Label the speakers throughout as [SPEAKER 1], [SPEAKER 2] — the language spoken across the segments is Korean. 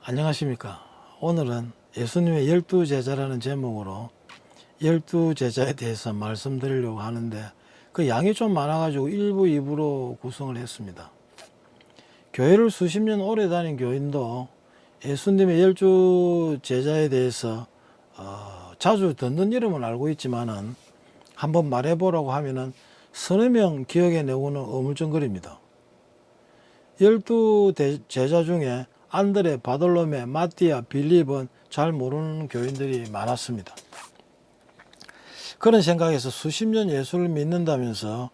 [SPEAKER 1] 안녕하십니까. 오늘은 예수님의 12제자라는 제목으로 12제자에 대해서 말씀드리려고 하는데 그 양이 좀 많아가지고 1부, 2부로 구성을 했습니다. 교회를 수십 년 오래 다닌 교인도 예수님의 12제자에 대해서 자주 듣는 이름은 알고 있지만은 한번 말해보라고 하면은 서너 명 기억에 내고는 어물쩡거립니다. 12제자 중에 안드레, 바돌로메, 마띠아, 빌립은 잘 모르는 교인들이 많았습니다. 그런 생각에서 수십 년 예수를 믿는다면서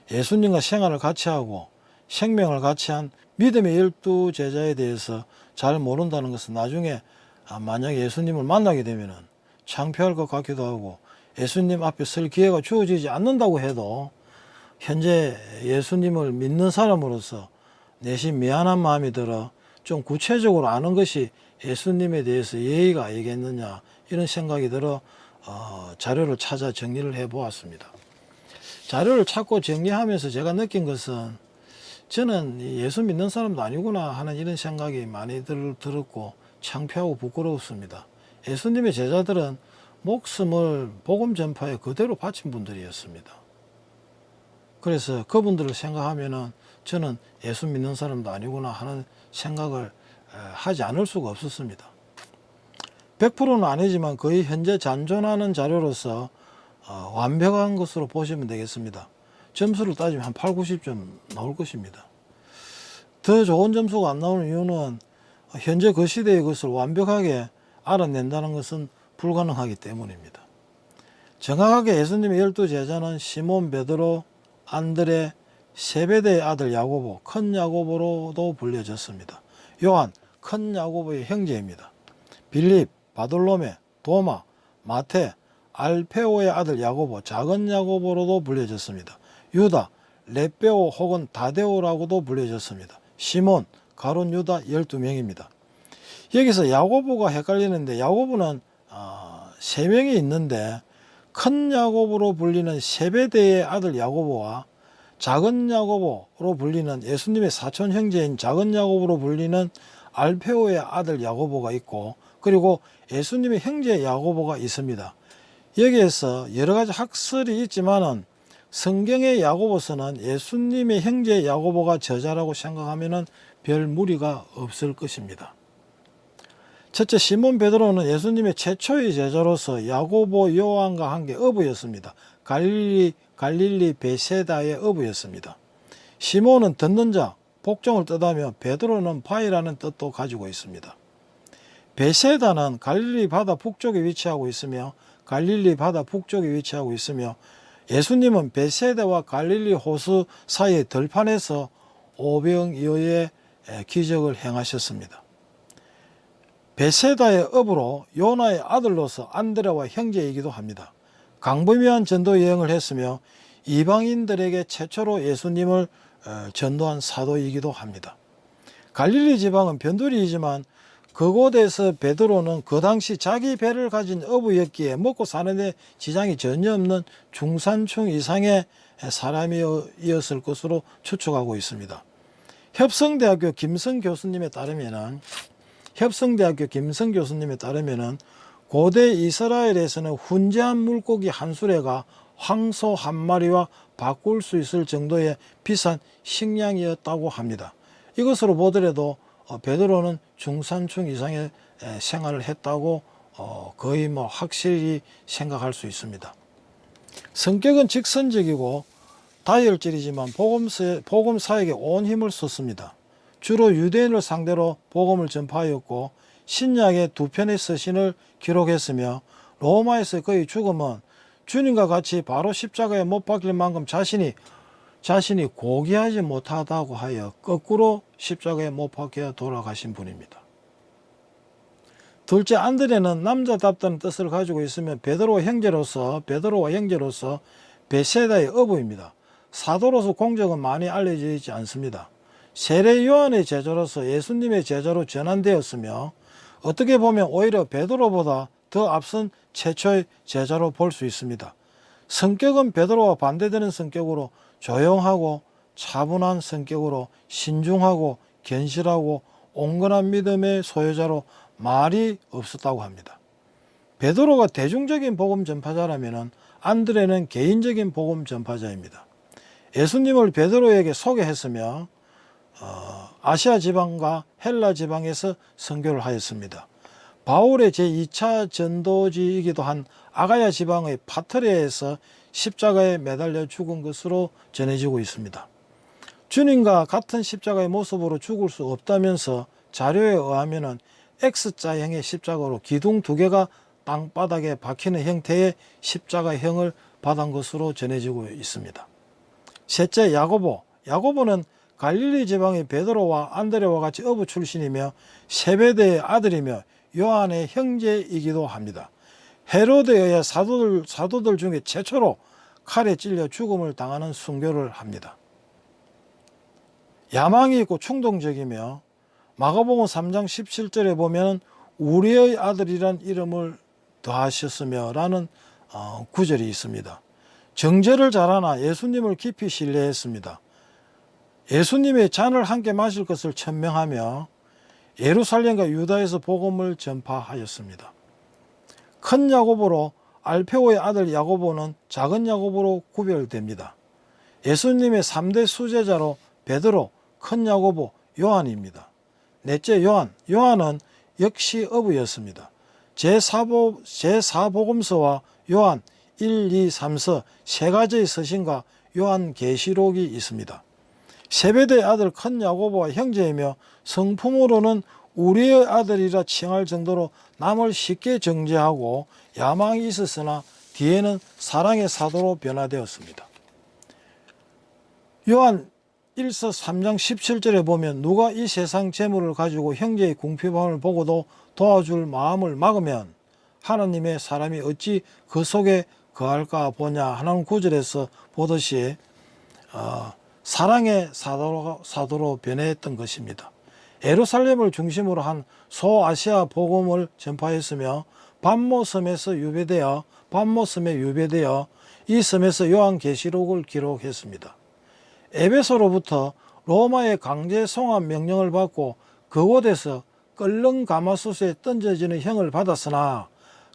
[SPEAKER 1] 예수님과 생활을 같이 하고 생명을 같이 한 믿음의 12제자에 대해서 잘 모른다는 것은 나중에 만약 예수님을 만나게 되면 창피할 것 같기도 하고 예수님 앞에 설 기회가 주어지지 않는다고 해도 현재 예수님을 믿는 사람으로서 내심 미안한 마음이 들어 좀 구체적으로 아는 것이 예수님에 대해서 예의가 아니겠느냐 이런 생각이 들어 자료를 찾아 정리를 해 보았습니다. 자료를 찾고 정리하면서 제가 느낀 것은 저는 예수 믿는 사람도 아니구나 하는 이런 생각이 많이 들었고 창피하고 부끄러웠습니다. 예수님의 제자들은 목숨을 복음 전파에 그대로 바친 분들이었습니다. 그래서 그분들을 생각하면은 저는 예수 믿는 사람도 아니구나 하는 생각을 하지 않을 수가 없었습니다. 100%는 아니지만 거의 현재 잔존하는 자료로서 완벽한 것으로 보시면 되겠습니다. 점수를 따지면 한 8, 90점 나올 것입니다. 더 좋은 점수가 안 나오는 이유는 현재 그 시대의 것을 완벽하게 알아낸다는 것은 불가능하기 때문입니다. 정확하게 예수님의 12제자는 시몬, 베드로, 안드레, 세베대의 아들 야고보, 큰 야고보로도 불려졌습니다. 요한, 큰 야고보의 형제입니다. 빌립, 바돌로메, 도마, 마테, 알페오의 아들 야고보, 작은 야고보로도 불려졌습니다. 유다, 레베오 혹은 다데오라고도 불려졌습니다. 시몬, 가룟 유다 12명입니다. 여기서 야고보가 헷갈리는데 야고보는 3명이 있는데 큰 야고보로 불리는 세베대의 아들 야고보와 작은 야고보로 불리는 예수님의 사촌 형제인 작은 야고보로 불리는 알페오의 아들 야고보가 있고 그리고 예수님의 형제 야고보가 있습니다. 여기에서 여러 가지 학설이 있지만은 성경의 야고보서는 예수님의 형제 야고보가 저자라고 생각하면은 별 무리가 없을 것입니다. 첫째, 시몬 베드로는 예수님의 최초의 제자로서 야고보, 요한과 함께 어부였습니다. 갈릴리 베세다의 어부였습니다. 시몬은 듣는 자, 복종을 뜻하며 베드로는 바위라는 뜻도 가지고 있습니다. 베세다는 갈릴리 바다 북쪽에 위치하고 있으며 예수님은 베세다와 갈릴리 호수 사이의 들판에서 오병이어의 기적을 행하셨습니다. 베세다의 어부로 요나의 아들로서 안드레와 형제이기도 합니다. 광범위한 전도 여행을 했으며 이방인들에게 최초로 예수님을 전도한 사도이기도 합니다. 갈릴리 지방은 변두리이지만 그곳에서 베드로는 그 당시 자기 배를 가진 어부였기에 먹고 사는 데 지장이 전혀 없는 중산층 이상의 사람이었을 것으로 추측하고 있습니다. 협성대학교 김성 교수님에 따르면은 고대 이스라엘에서는 훈제한 물고기 한 수레가 황소 한 마리와 바꿀 수 있을 정도의 비싼 식량이었다고 합니다. 이것으로 보더라도 베드로는 중산층 이상의 생활을 했다고 거의 확실히 생각할 수 있습니다. 성격은 직선적이고 다혈질이지만 복음 사역에 온 힘을 썼습니다. 주로 유대인을 상대로 복음을 전파하였고 신약의 2편의 서신을 기록했으며 로마에서 그의 죽음은 주님과 같이 바로 십자가에 못 박힐 만큼 자신이 고귀하지 못하다고 하여 거꾸로 십자가에 못 박혀 돌아가신 분입니다. 둘째, 안드레는 남자답다는 뜻을 가지고 있으며 베드로와 형제로서 베세다의 어부입니다. 사도로서 공적은 많이 알려져 있지 않습니다. 세례 요한의 제자로서 예수님의 제자로 전환되었으며 어떻게 보면 오히려 베드로보다 더 앞선 최초의 제자로 볼 수 있습니다. 성격은 베드로와 반대되는 성격으로 조용하고 차분한 성격으로 신중하고 견실하고 온건한 믿음의 소유자로 말이 없었다고 합니다. 베드로가 대중적인 복음 전파자라면 안드레는 개인적인 복음 전파자입니다. 예수님을 베드로에게 소개했으며 아시아 지방과 헬라 지방에서 선교를 하였습니다. 바울의 제2차 전도지이기도 한 아가야 지방의 파트레에서 십자가에 매달려 죽은 것으로 전해지고 있습니다. 주님과 같은 십자가의 모습으로 죽을 수 없다면서 자료에 의하면 X자형의 십자가로 기둥 2개가 땅바닥에 박히는 형태의 십자가형을 받은 것으로 전해지고 있습니다. 셋째, 야고보. 야고보는 갈릴리 지방의 베드로와 안드레와 같이 어부 출신이며 세베대의 아들이며 요한의 형제이기도 합니다. 헤로데에 의해 사도들 중에 최초로 칼에 찔려 죽음을 당하는 순교를 합니다. 야망이 있고 충동적이며 마가복음 3장 17절에 보면 우리의 아들이란 이름을 더하셨으며 라는 구절이 있습니다. 정죄를 잘하나 예수님을 깊이 신뢰했습니다. 예수님의 잔을 함께 마실 것을 천명하며 예루살렘과 유다에서 복음을 전파하였습니다. 큰 야고보로 알페오의 아들 야고보는 작은 야고보로 구별됩니다. 예수님의 3대 수제자로 베드로, 큰 야고보, 요한입니다. 넷째, 요한은 역시 어부였습니다. 제4복음서와 요한 1, 2, 3서 세 가지의 서신과 요한계시록이 있습니다. 세베대의 아들 큰 야고보와 형제이며 성품으로는 우리의 아들이라 칭할 정도로 남을 쉽게 정죄하고 야망이 있었으나 뒤에는 사랑의 사도로 변화되었습니다. 요한 1서 3장 17절에 보면 누가 이 세상 재물을 가지고 형제의 궁핍함을 보고도 도와줄 마음을 막으면 하나님의 사람이 어찌 그 속에 거할까 보냐 하는 구절에서 보듯이 사랑의 사도로 변해했던 것입니다. 예루살렘을 중심으로 한 소아시아 복음을 전파했으며 반모섬에 유배되어 이 섬에서 요한계시록을 기록했습니다. 에베소로부터 로마의 강제 송환 명령을 받고 그곳에서 끓는 가마솥에 던져지는 형을 받았으나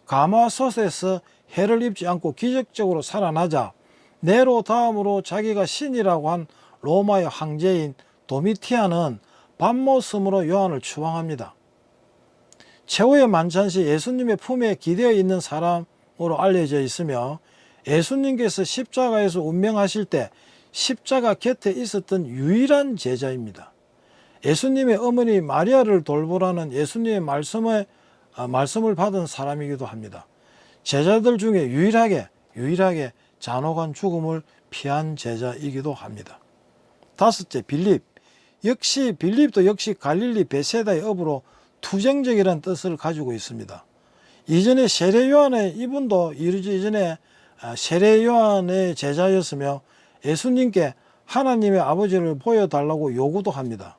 [SPEAKER 1] 가마솥에서 해를 입지 않고 기적적으로 살아나자 네로 다음으로 자기가 신이라고 한 로마의 황제인 도미티안은 반모섬으로 요한을 추앙합니다. 최후의 만찬시 예수님의 품에 기대어 있는 사람으로 알려져 있으며 예수님께서 십자가에서 운명하실 때 십자가 곁에 있었던 유일한 제자입니다. 예수님의 어머니 마리아를 돌보라는 예수님의 말씀을 받은 사람이기도 합니다. 제자들 중에 유일하게 잔혹한 죽음을 피한 제자이기도 합니다. 다섯째, 빌립. 빌립도 역시 갈릴리 베세다의 어부로 투쟁적이라는 뜻을 가지고 있습니다. 이전에 세례 요한의 이분도 이전에 세례 요한의 제자였으며 예수님께 하나님의 아버지를 보여달라고 요구도 합니다.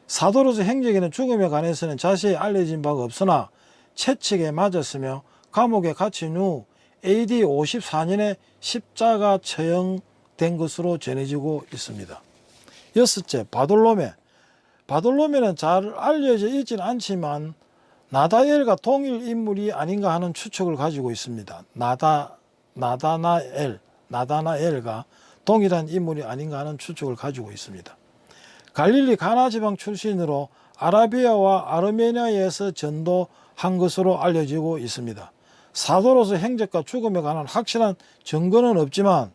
[SPEAKER 1] 사도로서 행적에는 죽음에 관해서는 자세히 알려진 바가 없으나 채찍에 맞았으며 감옥에 갇힌 후 AD 54년에 십자가 처형된 것으로 전해지고 있습니다. 여섯째, 바돌로메. 바돌로메는 잘 알려져 있지는 않지만 나다엘과 동일 인물이 아닌가 하는 추측을 가지고 있습니다. 나다나엘과 동일한 인물이 아닌가 하는 추측을 가지고 있습니다. 갈릴리 가나 지방 출신으로 아라비아와 아르메니아에서 전도한 것으로 알려지고 있습니다. 사도로서 행적과 죽음에 관한 확실한 증거는 없지만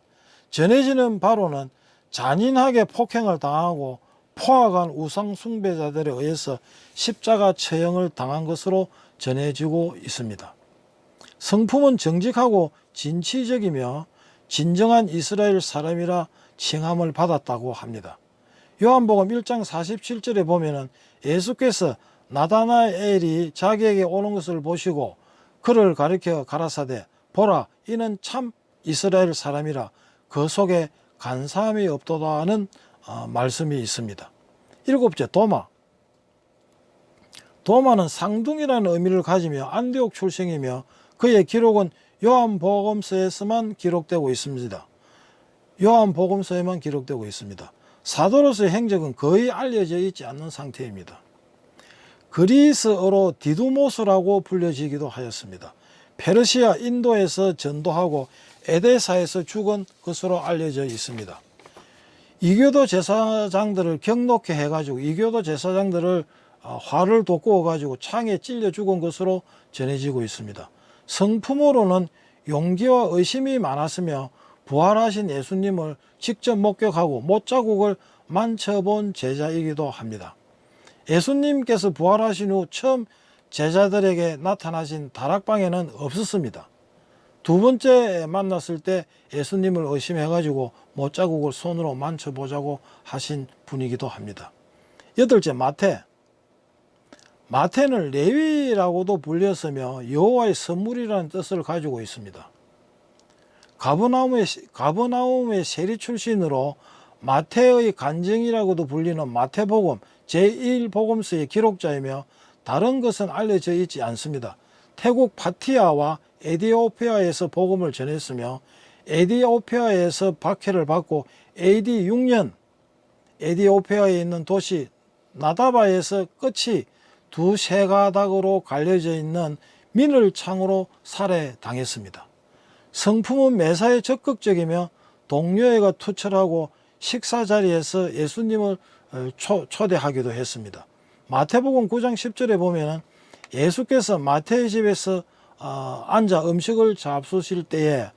[SPEAKER 1] 전해지는 바로는 잔인하게 폭행을 당하고 포악한 우상 숭배자들에 의해서 십자가 처형을 당한 것으로 전해지고 있습니다. 성품은 정직하고 진취적이며 진정한 이스라엘 사람이라 칭함을 받았다고 합니다. 요한복음 1장 47절에 보면 예수께서 나다나엘이 자기에게 오는 것을 보시고 그를 가리켜 가라사대 보라 이는 참 이스라엘 사람이라 그 속에 간사함이 없도다 하는 말씀이 있습니다. 일곱째, 도마는 쌍둥이라는 의미를 가지며 안디옥 출생이며 그의 기록은 요한복음서에만 기록되고 있습니다. 사도로서의 행적은 거의 알려져 있지 않는 상태입니다. 그리스어로 디두모스라고 불려지기도 하였습니다. 페르시아, 인도에서 전도하고 에데사에서 죽은 것으로 알려져 있습니다. 이교도 제사장들을 경록해 해가지고 이교도 제사장들을 활을 돋구어 가지고 창에 찔려 죽은 것으로 전해지고 있습니다. 성품으로는 용기와 의심이 많았으며 부활하신 예수님을 직접 목격하고 못자국을 만져본 제자이기도 합니다. 예수님께서 부활하신 후 처음 제자들에게 나타나신 다락방에는 없었습니다. 두 번째 만났을 때 예수님을 의심해가지고 못자국을 손으로 만져보자고 하신 분이기도 합니다. 여덟째, 마태는 레위라고도 불렸으며 여호와의 선물이라는 뜻을 가지고 있습니다. 가버나움의 세리 출신으로 마태의 간증이라고도 불리는 마태복음 제1복음서의 기록자이며 다른 것은 알려져 있지 않습니다. 태국 파티아와 에디오피아에서 복음을 전했으며 에디오피아에서 박해를 받고 AD 6년 에디오피아에 있는 도시 나다바에서 끝이 두세 가닥으로 갈려져 있는 민을창으로 살해당했습니다. 성품은 매사에 적극적이며 동료애가 투철하고 식사 자리에서 예수님을 초대하기도 했습니다. 마태복음 9장 10절에 보면 예수께서 마태의 집에서 앉아 음식을 잡수실 때에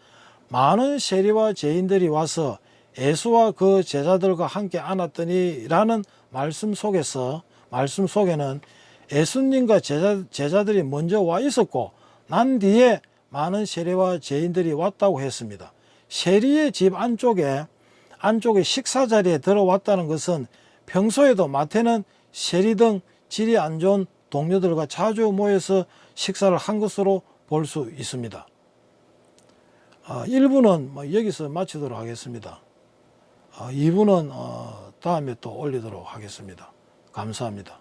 [SPEAKER 1] 많은 세리와 죄인들이 와서 예수와 그 제자들과 함께 앉았더니 라는 말씀 속에는 예수님과 제자들이 먼저 와 있었고 난 뒤에 많은 세리와 죄인들이 왔다고 했습니다. 세리의 집 안쪽에 식사 자리에 들어왔다는 것은 평소에도 마태는 세리 등 질이 안 좋은 동료들과 자주 모여서 식사를 한 것으로 볼 수 있습니다. 1부는 여기서 마치도록 하겠습니다. 2부는 다음에 또 올리도록 하겠습니다. 감사합니다.